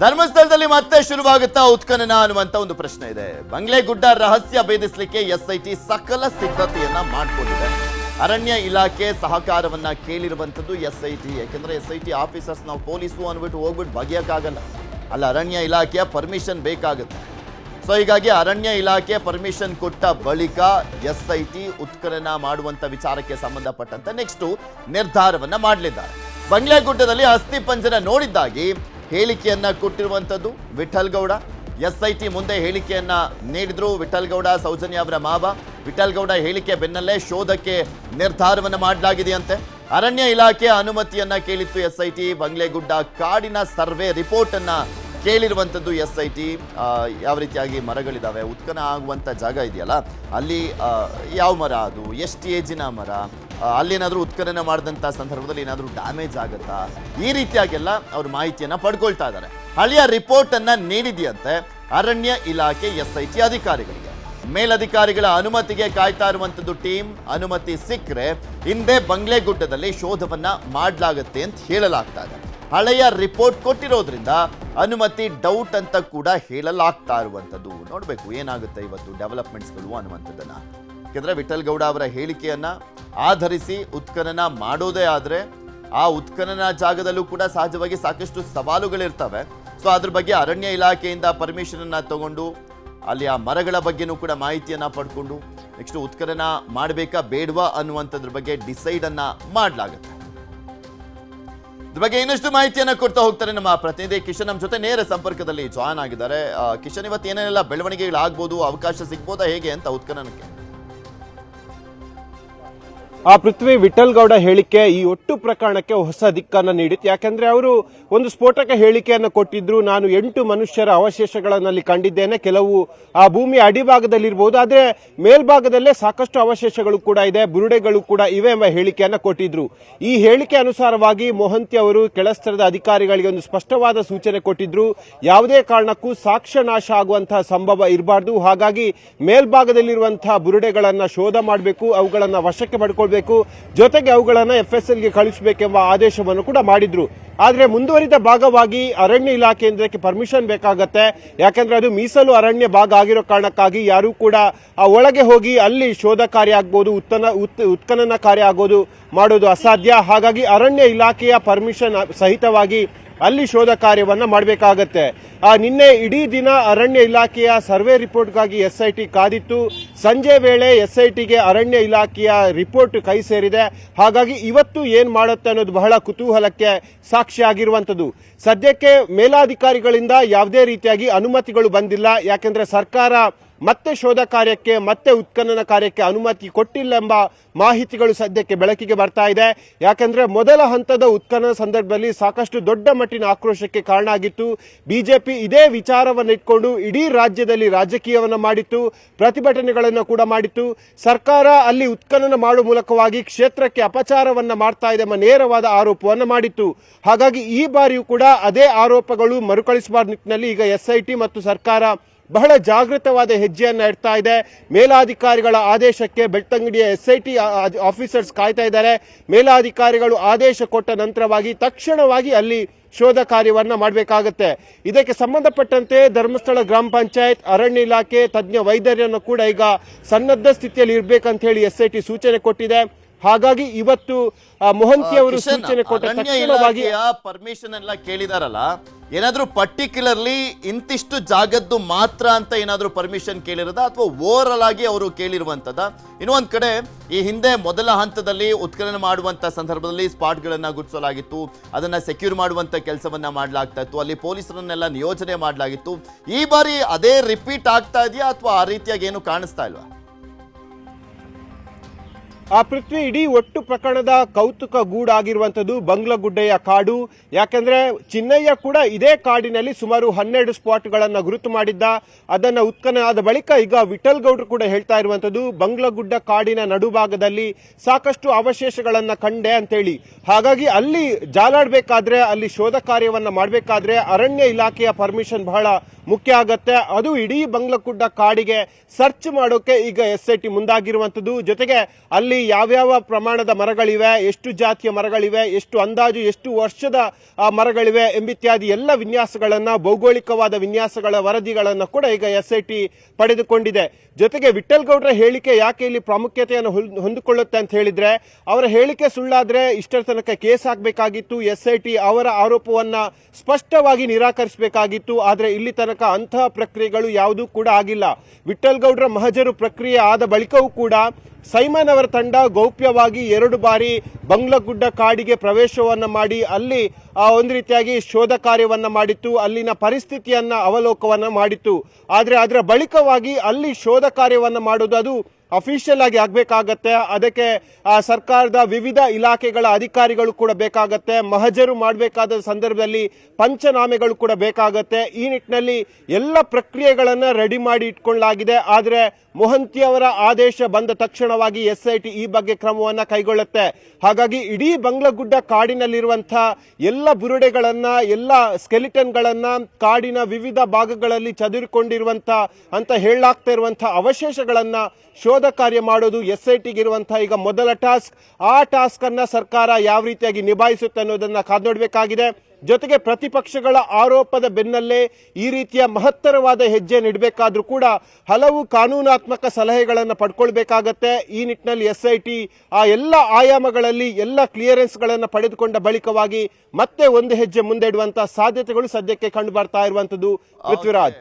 ಧರ್ಮಸ್ಥಳದಲ್ಲಿ ಮತ್ತೆ ಶುರುವಾಗುತ್ತಾ ಉತ್ಖನನ ಅನ್ನುವಂತ ಒಂದು ಪ್ರಶ್ನೆ ಇದೆ. ಬಂಗ್ಲೆಗುಡ್ಡ ರಹಸ್ಯ ಭೇದಿಸಲಿಕ್ಕೆ ಎಸ್ಐಟಿ ಸಕಲ ಸಿದ್ಧತೆಯನ್ನ ಮಾಡಿಕೊಂಡಿದೆ. ಅರಣ್ಯ ಇಲಾಖೆ ಸಹಕಾರವನ್ನ ಕೇಳಿರುವಂತದ್ದು ಎಸ್ಐಟಿ. ಯಾಕೆಂದ್ರೆ ಎಸ್ಐಟಿ ಆಫೀಸರ್ಸ್ ನಾವು ಪೊಲೀಸು ಅಂದ್ಬಿಟ್ಟು ಹೋಗ್ಬಿಟ್ಟು ಬಗೆಯಕ್ಕಾಗಲ್ಲ, ಅಲ್ಲಿ ಅರಣ್ಯ ಇಲಾಖೆಯ ಪರ್ಮಿಷನ್ ಬೇಕಾಗುತ್ತೆ. ಸೊ ಹೀಗಾಗಿ ಅರಣ್ಯ ಇಲಾಖೆ ಪರ್ಮಿಷನ್ ಕೊಟ್ಟ ಬಳಿಕ ಎಸ್ಐಟಿ ಉತ್ಖನನ ಮಾಡುವಂತ ವಿಚಾರಕ್ಕೆ ಸಂಬಂಧಪಟ್ಟಂತೆ ನೆಕ್ಸ್ಟ್ ನಿರ್ಧಾರವನ್ನ ಮಾಡಲಿದ್ದಾರೆ. ಬಂಗ್ಲೆಗುಡ್ಡದಲ್ಲಿ ಅಸ್ಥಿ ಪಂಜರ ನೋಡಿದ್ದಾಗಿ ಹೇಳಿಕೆಯನ್ನ ಕೊಟ್ಟಿರುವಂತದ್ದು ವಿಠಲ್ ಗೌಡ. ಎಸ್ಐಟಿ ಮುಂದೆ ಹೇಳಿಕೆಯನ್ನ ನೀಡಿದ್ರು ವಿಠಲ್ ಗೌಡ, ಸೌಜನ್ಯ ಅವರ ಮಾವ. ವಿಠಲ್ ಗೌಡ ಹೇಳಿಕೆ ಬೆನ್ನಲ್ಲೇ ಶೋಧಕ್ಕೆ ನಿರ್ಧಾರವನ್ನ ಮಾಡಲಾಗಿದೆಯಂತೆ. ಅರಣ್ಯ ಇಲಾಖೆ ಅನುಮತಿಯನ್ನ ಕೇಳಿತ್ತು ಎಸ್ಐಟಿ. ಬಂಗ್ಲೆಗುಡ್ಡ ಕಾಡಿನ ಸರ್ವೆ ರಿಪೋರ್ಟ್ ಅನ್ನ ಕೇಳಿರುವಂಥದ್ದು ಎಸ್ಐಟಿ. ಯಾವ ರೀತಿಯಾಗಿ ಮರಗಳಿದಾವೆ, ಉತ್ಖನನ ಆಗುವಂಥ ಜಾಗ ಇದೆಯಲ್ಲ ಅಲ್ಲಿ ಯಾವ ಮರ, ಅದು ಎಷ್ಟು ಏಜಿನ ಮರ, ಅಲ್ಲೇನಾದರೂ ಉತ್ಖನನ ಮಾಡಿದಂಥ ಸಂದರ್ಭದಲ್ಲಿ ಏನಾದರೂ ಡ್ಯಾಮೇಜ್ ಆಗುತ್ತಾ, ಈ ರೀತಿಯಾಗೆಲ್ಲ ಅವ್ರ ಮಾಹಿತಿಯನ್ನು ಪಡ್ಕೊಳ್ತಾ ಇದ್ದಾರೆ. ಹಳೆಯ ರಿಪೋರ್ಟನ್ನು ನೀಡಿದೆಯಂತೆ ಅರಣ್ಯ ಇಲಾಖೆ ಎಸ್ಐಟಿ ಅಧಿಕಾರಿಗಳಿಗೆ. ಮೇಲಧಿಕಾರಿಗಳ ಅನುಮತಿಗೆ ಕಾಯ್ತಾ ಇರುವಂಥದ್ದು ಟೀಮ್. ಅನುಮತಿ ಸಿಕ್ಕರೆ ಹಿಂದೆ ಬಂಗ್ಲೆಗುಡ್ಡದಲ್ಲಿ ಶೋಧವನ್ನ ಮಾಡಲಾಗುತ್ತೆ ಅಂತ ಹೇಳಲಾಗ್ತಾ ಇದೆ. ಹಳೆಯ ರಿಪೋರ್ಟ್ ಕೊಟ್ಟಿರೋದ್ರಿಂದ ಅನುಮತಿ ಡೌಟ್ ಅಂತ ಕೂಡ ಹೇಳಲಾಗ್ತಾ ಇರುವಂಥದ್ದು. ನೋಡಬೇಕು ಏನಾಗುತ್ತೆ ಇವತ್ತು ಡೆವಲಪ್ಮೆಂಟ್ಸ್ಗಳು ಅನ್ನುವಂಥದ್ದನ್ನ. ಯಾಕೆಂದ್ರೆ ವಿಠಲ್ ಗೌಡ ಅವರ ಹೇಳಿಕೆಯನ್ನ ಆಧರಿಸಿ ಉತ್ಖನನ ಮಾಡೋದೇ ಆದರೆ ಆ ಉತ್ಖನನ ಜಾಗದಲ್ಲೂ ಕೂಡ ಸಹಜವಾಗಿ ಸಾಕಷ್ಟು ಸವಾಲುಗಳಿರ್ತವೆ. ಸೊ ಅದ್ರ ಬಗ್ಗೆ ಅರಣ್ಯ ಇಲಾಖೆಯಿಂದ ಪರ್ಮಿಷನ್ ಅನ್ನ ತಗೊಂಡು ಅಲ್ಲಿ ಆ ಮರಗಳ ಬಗ್ಗೆನೂ ಕೂಡ ಮಾಹಿತಿಯನ್ನ ಪಡ್ಕೊಂಡು ನೆಕ್ಸ್ಟ್ ಉತ್ಖನನ ಮಾಡಬೇಕಾ ಬೇಡವಾ ಅನ್ನುವಂಥದ್ರ ಬಗ್ಗೆ ಡಿಸೈಡ್ ಅನ್ನ ಮಾಡಲಾಗುತ್ತೆ. ಇದ್ರ ಬಗ್ಗೆ ಇನ್ನಷ್ಟು ಮಾಹಿತಿಯನ್ನ ಕೊಡ್ತಾ ಹೋಗ್ತಾರೆ ನಮ್ಮ ಪ್ರತಿನಿಧಿ ಕಿಶನ್. ನಮ್ಮ ಜೊತೆ ನೇರ ಸಂಪರ್ಕದಲ್ಲಿ ಜಾಯ್ನ್ ಆಗಿದ್ದಾರೆ. ಕಿಶನ್, ಇವತ್ತು ಏನೇನೆಲ್ಲ ಬೆಳವಣಿಗೆಗಳಾಗ್ಬೋದು, ಅವಕಾಶ ಸಿಗ್ಬೋದಾ ಹೇಗೆ ಅಂತ ಉತ್ಖನನಕ್ಕೆ? ಪೃಥ್ವಿ, ವಿಠಲ್ ಗೌಡ ಹೇಳಿಕೆ ಈ ಒಟ್ಟು ಪ್ರಕರಣಕ್ಕೆ ಹೊಸ ದಿಕ್ಕನ್ನು ನೀಡಿತ್ತು. ಯಾಕಂದ್ರೆ ಅವರು ಒಂದು ಸ್ಫೋಟಕ ಹೇಳಿಕೆಯನ್ನು ಕೊಟ್ಟಿದ್ರು. ನಾನು 8 ಮನುಷ್ಯರ ಅವಶೇಷಗಳಲ್ಲಿ ಕಂಡಿದ್ದೇನೆ, ಕೆಲವು ಆ ಭೂಮಿಯ ಅಡಿಭಾಗದಲ್ಲಿರ್ಬೋದು, ಆದ್ರೆ ಮೇಲ್ಭಾಗದಲ್ಲೇ ಸಾಕಷ್ಟು ಅವಶೇಷಗಳು ಕೂಡ ಇದೆ, ಬುರುಡೆಗಳು ಕೂಡ ಇವೆ ಎಂಬ ಹೇಳಿಕೆಯನ್ನು ಕೊಟ್ಟಿದ್ರು. ಈ ಹೇಳಿಕೆ ಅನುಸಾರವಾಗಿ ಮೊಹಂತಿ ಅವರು ಕೆಳಸ್ತರದ ಅಧಿಕಾರಿಗಳಿಗೆ ಒಂದು ಸ್ಪಷ್ಟವಾದ ಸೂಚನೆ ಕೊಟ್ಟಿದ್ರು. ಯಾವುದೇ ಕಾರಣಕ್ಕೂ ಸಾಕ್ಷ್ಯ ನಾಶ ಆಗುವಂತಹ ಸಂಭವ ಇರಬಾರ್ದು, ಹಾಗಾಗಿ ಮೇಲ್ಭಾಗದಲ್ಲಿರುವಂತಹ ಬುರುಡೆಗಳನ್ನ ಶೋಧ ಮಾಡಬೇಕು, ಅವುಗಳನ್ನ ವಶಕ್ಕೆ ಪಡ್ಕೊಳ್ಬೇಕು, ಜೊತೆಗೆ ಅವುಗಳನ್ನು FSLಗೆ ಕಳಿಸಬೇಕೆಂಬ ಆದೇಶವನ್ನು ಕೂಡ ಮಾಡಿದ್ರು. ಆದ್ರೆ ಮುಂದುವರಿದ ಭಾಗವಾಗಿ ಅರಣ್ಯ ಇಲಾಖೆಯಿಂದ ಇದಕ್ಕೆ ಪರ್ಮಿಷನ್ ಬೇಕಾಗತ್ತೆ. ಯಾಕಂದ್ರೆ ಅದು ಮೀಸಲು ಅರಣ್ಯ ಭಾಗ ಆಗಿರೋ ಕಾರಣಕ್ಕಾಗಿ ಯಾರು ಕೂಡ ಆ ಒಳಗೆ ಹೋಗಿ ಅಲ್ಲಿ ಶೋಧ ಕಾರ್ಯ ಆಗ್ಬೋದು, ಉತ್ಖನನ ಕಾರ್ಯ ಆಗೋದು ಮಾಡೋದು ಅಸಾಧ್ಯ. ಹಾಗಾಗಿ ಅರಣ್ಯ ಇಲಾಖೆಯ ಪರ್ಮಿಷನ್ ಸಹಿತವಾಗಿ ಅಲ್ಲಿ ಶೋಧ ಕಾರ್ಯವನ್ನ ಮಾಡಬೇಕಾಗತ್ತೆ. ನಿನ್ನೆ ಇಡೀ ದಿನ ಅರಣ್ಯ ಇಲಾಖೆಯ ಸರ್ವೆ ರಿಪೋರ್ಟ್ಗಾಗಿ ಎಸ್ಐಟಿ ಕಾದಿತ್ತು. ಸಂಜೆ ವೇಳೆ ಎಸ್ಐಟಿಗೆ ಅರಣ್ಯ ಇಲಾಖೆಯ ರಿಪೋರ್ಟ್ ಕೈ ಸೇರಿದೆ. ಹಾಗಾಗಿ ಇವತ್ತು ಏನ್ ಮಾಡುತ್ತೆ ಅನ್ನೋದು ಬಹಳ ಕುತೂಹಲಕ್ಕೆ ಸಾಕ್ಷಿಯಾಗಿರುವಂತದ್ದು. ಸದ್ಯಕ್ಕೆ ಮೇಲಾಧಿಕಾರಿಗಳಿಂದ ಯಾವುದೇ ರೀತಿಯಾಗಿ ಅನುಮತಿಗಳು ಬಂದಿಲ್ಲ. ಯಾಕೆಂದ್ರೆ ಸರ್ಕಾರ ಮತ್ತೆ ಶೋಧ ಕಾರ್ಯಕ್ಕೆ, ಮತ್ತೆ ಉತ್ಖನನ ಕಾರ್ಯಕ್ಕೆ ಅನುಮತಿ ಕೊಟ್ಟಿಲ್ಲ ಎಂಬ ಮಾಹಿತಿಗಳು ಸದ್ಯಕ್ಕೆ ಬೆಳಕಿಗೆ ಬರ್ತಾ ಇದೆ. ಯಾಕಂದ್ರೆ ಮೊದಲ ಹಂತದ ಉತ್ಖನನ ಸಂದರ್ಭದಲ್ಲಿ ಸಾಕಷ್ಟು ದೊಡ್ಡ ಮಟ್ಟಿನ ಆಕ್ರೋಶಕ್ಕೆ ಕಾರಣ ಆಗಿತ್ತು. ಬಿಜೆಪಿ ಇದೇ ವಿಚಾರವನ್ನು ಇಟ್ಕೊಂಡು ಇಡೀ ರಾಜ್ಯದಲ್ಲಿ ರಾಜಕೀಯವನ್ನ ಮಾಡಿತ್ತು, ಪ್ರತಿಭಟನೆಗಳನ್ನು ಕೂಡ ಮಾಡಿತ್ತು. ಸರ್ಕಾರ ಅಲ್ಲಿ ಉತ್ಖನನ ಮಾಡುವ ಮೂಲಕವಾಗಿ ಕ್ಷೇತ್ರಕ್ಕೆ ಅಪಚಾರವನ್ನ ಮಾಡ್ತಾ ಇದೆ ಎಂಬ ನೇರವಾದ ಆರೋಪವನ್ನು ಮಾಡಿತ್ತು. ಹಾಗಾಗಿ ಈ ಬಾರಿಯೂ ಕೂಡ ಅದೇ ಆರೋಪಗಳು ಮರುಕಳಿಸಬಾರ್ದ ನಿಟ್ಟಿನಲ್ಲಿ ಈಗ ಎಸ್ಐಟಿ ಮತ್ತು ಸರ್ಕಾರ ಬಹಳ ಜಾಗೃತವಾದ ಹೆಜ್ಜೆಯನ್ನ ಇಡ್ತಾ ಇದೆ. ಮೇಲಾಧಿಕಾರಿಗಳ ಆದೇಶಕ್ಕೆ ಬೆಳ್ತಂಗಡಿಯ ಎಸ್ಐಟಿ ಆಫೀಸರ್ಸ್ ಕಾಯ್ತಾ ಇದ್ದಾರೆ. ಮೇಲಾಧಿಕಾರಿಗಳು ಆದೇಶ ಕೊಟ್ಟ ನಂತರವಾಗಿ ತಕ್ಷಣವಾಗಿ ಅಲ್ಲಿ ಶೋಧ ಕಾರ್ಯವನ್ನ ಮಾಡಬೇಕಾಗತ್ತೆ. ಇದಕ್ಕೆ ಸಂಬಂಧಪಟ್ಟಂತೆ ಧರ್ಮಸ್ಥಳ ಗ್ರಾಮ ಪಂಚಾಯತ್, ಅರಣ್ಯ ಇಲಾಖೆ, ತಜ್ಞ ವೈದ್ಯರನ್ನು ಕೂಡ ಈಗ ಸನ್ನದ್ಧ ಸ್ಥಿತಿಯಲ್ಲಿ ಇರಬೇಕಂತ ಹೇಳಿ ಎಸ್ಐಟಿ ಸೂಚನೆ ಕೊಟ್ಟಿದೆ. ಹಾಗಾಗಿ ಇವತ್ತು ಮೊಹಂತಿ ಅವರು ಸೂಚನೆ ಕೊಟ್ಟ ತಕ್ಷಣವಾಗಿ ಪರ್ಮಿಷನ್ ಎಲ್ಲ ಕೇಳಿದಾರಲ್ಲ, ಏನಾದ್ರೂ ಪರ್ಟಿಕ್ಯುಲರ್ಲಿ ಇಂತಿಷ್ಟು ಜಾಗದ್ದು ಮಾತ್ರ ಅಂತ ಏನಾದ್ರೂ ಪರ್ಮಿಷನ್ ಕೇಳಿರೋದ ಅಥವಾ ಓವರ್ ಆಗಿ ಅವರು ಕೇಳಿರುವಂತದ? ಇನ್ನೊಂದ್ ಕಡೆ ಈ ಹಿಂದೆ ಮೊದಲ ಹಂತದಲ್ಲಿ ಉತ್ಖನನ ಮಾಡುವಂತ ಸಂದರ್ಭದಲ್ಲಿ ಸ್ಪಾಟ್ಗಳನ್ನ ಗುರುತಿಸಲಾಗಿತ್ತು, ಅದನ್ನ ಸೆಕ್ಯೂರ್ ಮಾಡುವಂತ ಕೆಲಸವನ್ನ ಮಾಡಲಾಗ್ತಾ ಇತ್ತು, ಅಲ್ಲಿ ಪೊಲೀಸರನ್ನೆಲ್ಲ ನಿಯೋಜನೆ ಮಾಡಲಾಗಿತ್ತು. ಈ ಬಾರಿ ಅದೇ ರಿಪೀಟ್ ಆಗ್ತಾ ಇದೆಯಾ ಅಥವಾ ಆ ರೀತಿಯಾಗಿ ಏನು ಕಾಣಿಸ್ತಾ ಇಲ್ವಾ? ಪೃಥ್ವಿ, ಇಡೀ ಒಟ್ಟು ಪ್ರಕರಣದ ಕೌತುಕ ಗೂಡಾಗಿರುವಂತದ್ದು ಬಂಗ್ಲಗುಡ್ಡೆಯ ಕಾಡು. ಯಾಕಂದ್ರೆ ಚಿನ್ನಯ್ಯ ಕೂಡ ಇದೇ ಕಾಡಿನಲ್ಲಿ ಸುಮಾರು 12 ಸ್ಪಾಟ್ಗಳನ್ನ ಗುರುತು ಮಾಡಿದ್ದ. ಅದನ್ನ ಉತ್ಖನನ ಆದ ಬಳಿಕ ಈಗ ವಿಠಲ್ ಗೌಡ್ರು ಕೂಡ ಹೇಳ್ತಾ ಇರುವಂತದ್ದು ಬಂಗ್ಲಗುಡ್ಡ ಕಾಡಿನ ನಡುಭಾಗದಲ್ಲಿ ಸಾಕಷ್ಟು ಅವಶೇಷಗಳನ್ನ ಕಂಡೆ ಅಂತೇಳಿ. ಹಾಗಾಗಿ ಅಲ್ಲಿ ಜಾಲಾಡಬೇಕಾದ್ರೆ, ಅಲ್ಲಿ ಶೋಧ ಕಾರ್ಯವನ್ನ ಮಾಡಬೇಕಾದ್ರೆ ಅರಣ್ಯ ಇಲಾಖೆಯ ಪರ್ಮಿಷನ್ ಬಹಳ ಮುಖ್ಯ ಆಗತ್ತೆ. ಅದು ಇಡೀ ಬಂಗ್ಲಗುಡ್ಡ ಕಾಡಿಗೆ ಸರ್ಚ್ ಮಾಡೋಕೆ ಈಗ SIT ಮುಂದಾಗಿರುವಂತದ್ದು. ಜೊತೆಗೆ ಅಲ್ಲಿ ಯಾವ್ಯಾವ ಪ್ರಮಾಣದ ಮರಗಳಿವೆ, ಎಷ್ಟು ಜಾತಿಯ ಮರಗಳಿವೆ, ಎಷ್ಟು ಅಂದಾಜು ಎಷ್ಟು ವರ್ಷದ ಮರಗಳಿವೆ ಎಂಬಿತ್ಯಾದಿ ಎಲ್ಲ ವಿನ್ಯಾಸಗಳನ್ನ, ಭೌಗೋಳಿಕವಾದ ವಿನ್ಯಾಸಗಳ ವರದಿಗಳನ್ನ ಕೂಡ ಈಗ SIT ಪಡೆದುಕೊಂಡಿದೆ. ಜೊತೆಗೆ ವಿಠಲ್ ಗೌಡ್ರ ಹೇಳಿಕೆ ಯಾಕೆ ಇಲ್ಲಿ ಪ್ರಾಮುಖ್ಯತೆಯನ್ನು ಹೊಂದಿಕೊಳ್ಳುತ್ತೆ ಅಂತ ಹೇಳಿದ್ರೆ, ಅವರ ಹೇಳಿಕೆ ಸುಳ್ಳಾದ್ರೆ ಇಷ್ಟರ ತನಕ ಕೇಸ್ ಹಾಕಬೇಕಾಗಿತ್ತು. SIT ಅವರ ಆರೋಪವನ್ನ ಸ್ಪಷ್ಟವಾಗಿ ನಿರಾಕರಿಸಬೇಕಾಗಿತ್ತು. ಆದ್ರೆ ಇಲ್ಲಿ ತನಕ ಅಂತಹ ಪ್ರಕ್ರಿಯೆಗಳು ಯಾವುದೂ ಕೂಡ ಆಗಿಲ್ಲ. ವಿಠಲ್ ಗೌಡ್ರ ಮಹಜರು ಪ್ರಕ್ರಿಯೆ ಆದ ಬಳಿಕವೂ ಕೂಡ ಸೈಮನ್ ಅವರ ತಂಡ ಗೌಪ್ಯವಾಗಿ 2 ಬಾರಿ ಬಂಗ್ಲಗುಡ್ಡ ಕಾಡಿಗೆ ಪ್ರವೇಶವನ್ನ ಮಾಡಿ ಅಲ್ಲಿ ಒಂದು ರೀತಿಯಾಗಿ ಶೋಧ ಕಾರ್ಯವನ್ನ ಮಾಡಿತ್ತು, ಅಲ್ಲಿನ ಪರಿಸ್ಥಿತಿಯನ್ನ ಅವಲೋಕವನ್ನ ಮಾಡಿತ್ತು. ಆದ್ರೆ ಅದರ ಬಳಿಕವಾಗಿ ಅಲ್ಲಿ ಶೋಧ ಕಾರ್ಯವನ್ನ ಮಾಡೋದು ಅದು ಅಫಿಷಿಯಲ್ ಆಗಿ ಆಗ್ಬೇಕಾಗತ್ತೆ. ಅದಕ್ಕೆ ಸರ್ಕಾರದ ವಿವಿಧ ಇಲಾಖೆಗಳ ಅಧಿಕಾರಿಗಳು ಕೂಡ ಬೇಕಾಗತ್ತೆ. ಮಹಜರು ಮಾಡಬೇಕಾದ ಸಂದರ್ಭದಲ್ಲಿ ಪಂಚನಾಮೆಗಳು ಕೂಡ ಬೇಕಾಗತ್ತೆ. ಈ ನಿಟ್ಟಿನಲ್ಲಿ ಎಲ್ಲ ಪ್ರಕ್ರಿಯೆಗಳನ್ನ ರೆಡಿ ಮಾಡಿ ಇಟ್ಕೊಳ್ಳಲಾಗಿದೆ. ಆದ್ರೆ ಮೊಹಂತಿ ಅವರ ಆದೇಶ ಬಂದ ತಕ್ಷಣವಾಗಿ SIT ಈ ಬಗ್ಗೆ ಕ್ರಮವನ್ನ ಕೈಗೊಳ್ಳುತ್ತೆ. ಹಾಗಾಗಿ ಇಡೀ ಬಂಗ್ಲಗುಡ್ಡ ಕಾಡಿನಲ್ಲಿರುವಂತಹ ಎಲ್ಲ ಬುರುಡೆಗಳನ್ನ, ಎಲ್ಲ ಸ್ಕೆಲಿಟನ್ಗಳನ್ನ, ಕಾಡಿನ ವಿವಿಧ ಭಾಗಗಳಲ್ಲಿ ಚದುರಿಕೊಂಡಿರುವಂತಹ ಅಂತ ಹೇಳಲಾಗ್ತಾ ಇರುವಂತಹ ಅವಶೇಷಗಳನ್ನ ಶೋಧ ಕಾರ್ಯ ಮಾಡೋದು SITಗೆ ಇರುವಂತಹ ಈಗ ಮೊದಲ ಟಾಸ್ಕ್. ಆ ಟಾಸ್ಕ್ ಅನ್ನ ಸರ್ಕಾರ ಯಾವ ರೀತಿಯಾಗಿ ನಿಭಾಯಿಸುತ್ತೆ ಅನ್ನೋದನ್ನ ಕಾದು ನೋಡಬೇಕಾಗಿದೆ. ಜೊತೆಗೆ ಪ್ರತಿಪಕ್ಷಗಳ ಆರೋಪದ ಬೆನ್ನಲ್ಲೇ ಈ ರೀತಿಯ ಮಹತ್ತರವಾದ ಹೆಜ್ಜೆ ನೀಡಬೇಕಾದ್ರೂ ಕೂಡ ಹಲವು ಕಾನೂನಾತ್ಮಕ ಸಲಹೆಗಳನ್ನು ಪಡ್ಕೊಳ್ಬೇಕಾಗತ್ತೆ. ಈ ನಿಟ್ಟಿನಲ್ಲಿ SIT ಆ ಎಲ್ಲ ಆಯಾಮಗಳಲ್ಲಿ ಎಲ್ಲ ಕ್ಲಿಯರೆನ್ಸ್ಗಳನ್ನು ಪಡೆದುಕೊಂಡ ಬಳಿಕವಾಗಿ ಮತ್ತೆ ಒಂದು ಹೆಜ್ಜೆ ಮುಂದೆ ಇಡುವಂತಹ ಸಾಧ್ಯತೆಗಳು ಸದ್ಯಕ್ಕೆ ಕಂಡು ಬರ್ತಾ ಇರುವಂತದ್ದು. ಪೃಥ್ವಿರಾಜ್.